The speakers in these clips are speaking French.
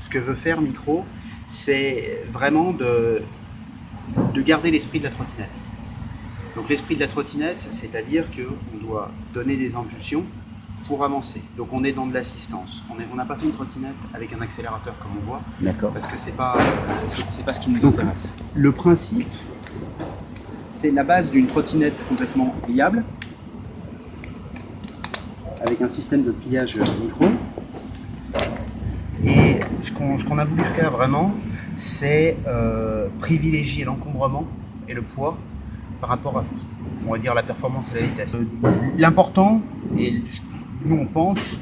ce que veut faire Micro, c'est vraiment de garder l'esprit de la trottinette. Donc l'esprit de la trottinette, c'est-à-dire qu'on doit donner des impulsions pour avancer. Donc on est dans de l'assistance. On n'a pas fait une trottinette avec un accélérateur comme on voit, parce que c'est pas ce qui nous intéresse. Le principe, c'est la base d'une trottinette complètement pliable, avec un système de pliage Micro. Et ce qu'on a voulu faire vraiment, c'est privilégier l'encombrement et le poids par rapport à, on va dire, la performance et la vitesse. L'important, et nous on pense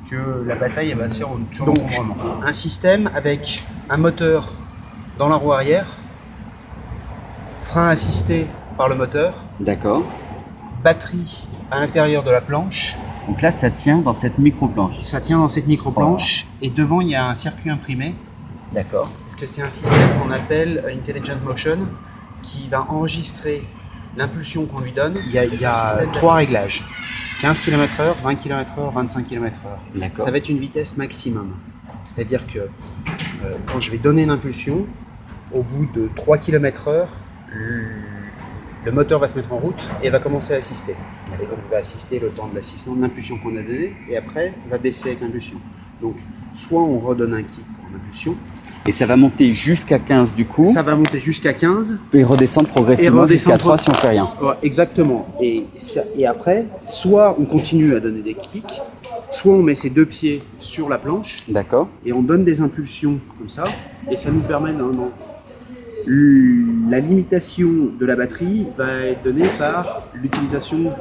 que la bataille elle va se faire sur l'encombrement. Un système avec un moteur dans la roue arrière, frein assisté par le moteur, D'accord. batterie à l'intérieur de la planche. Donc là, ça tient dans cette micro-planche. Ça tient dans cette micro-planche et devant il y a un circuit imprimé. D'accord. Parce que c'est un système qu'on appelle Intelligent Motion qui va enregistrer l'impulsion qu'on lui donne. Il y a 3 réglages. 15 km/h, 20 km/h, 25 km/h. D'accord. Ça va être une vitesse maximum. C'est-à-dire que quand je vais donner une impulsion, au bout de 3 km/h, le moteur va se mettre en route et va commencer à assister. Et donc il va assister le temps de l'impulsion qu'on a donnée et après il va baisser avec l'impulsion. Donc soit on redonne un kick pour l'impulsion. Et ça va monter jusqu'à 15 du coup. Ça va monter jusqu'à 15. Et redescendre progressivement jusqu'à 3 si on fait rien. Ouais, exactement. Et après, soit on continue à donner des kicks, soit on met ses 2 pieds sur la planche. D'accord. Et on donne des impulsions comme ça. Et ça nous permet normalement. La limitation de la batterie va être donnée par l'utilisation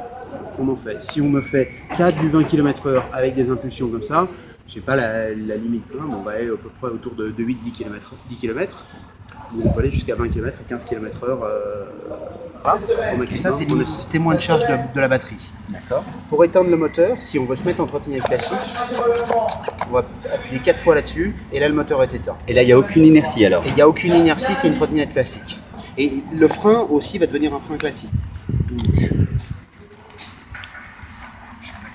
qu'on en fait. Si on me fait 4 du 20 km/h avec des impulsions comme ça, je sais pas la limite plein, on va aller à peu près autour de 8-10 km. 10 km. On peut aller jusqu'à 20 km à 15 km/h. Ça, c'est le témoin de charge de la batterie. D'accord. Pour éteindre le moteur, si on veut se mettre en trottinette classique, on va appuyer 4 fois là-dessus et là le moteur est éteint. Et là, il n'y a aucune inertie alors. Et il n'y a aucune inertie, c'est une trottinette classique. Et le frein aussi va devenir un frein classique. Donc, je vais mettre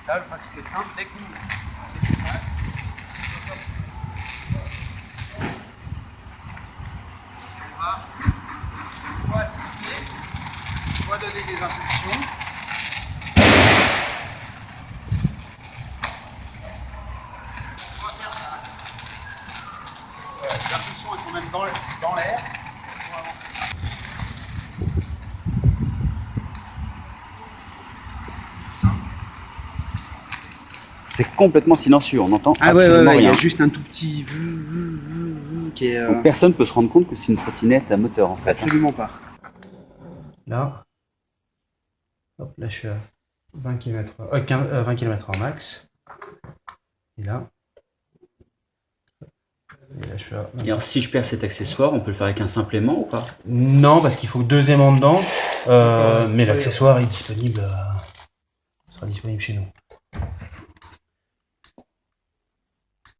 ça, le principe est simple, dès qu'on soit assister, soit donner des impulsions. Soit faire les impulsions, elles sont même dans l'air. C'est complètement silencieux, on entend Ah absolument ouais, il y rien. a juste un tout petit qui est... Donc, personne ne peut se rendre compte que c'est une trottinette à moteur en fait. Absolument pas. Là, hop, là je suis à 20 km/h max. Et là je suis à... Et alors si je perds cet accessoire, on peut le faire avec un simple aimant ou pas? Non, parce qu'il faut 2 aimants dedans. Mais l'accessoire est disponible, sera disponible chez nous.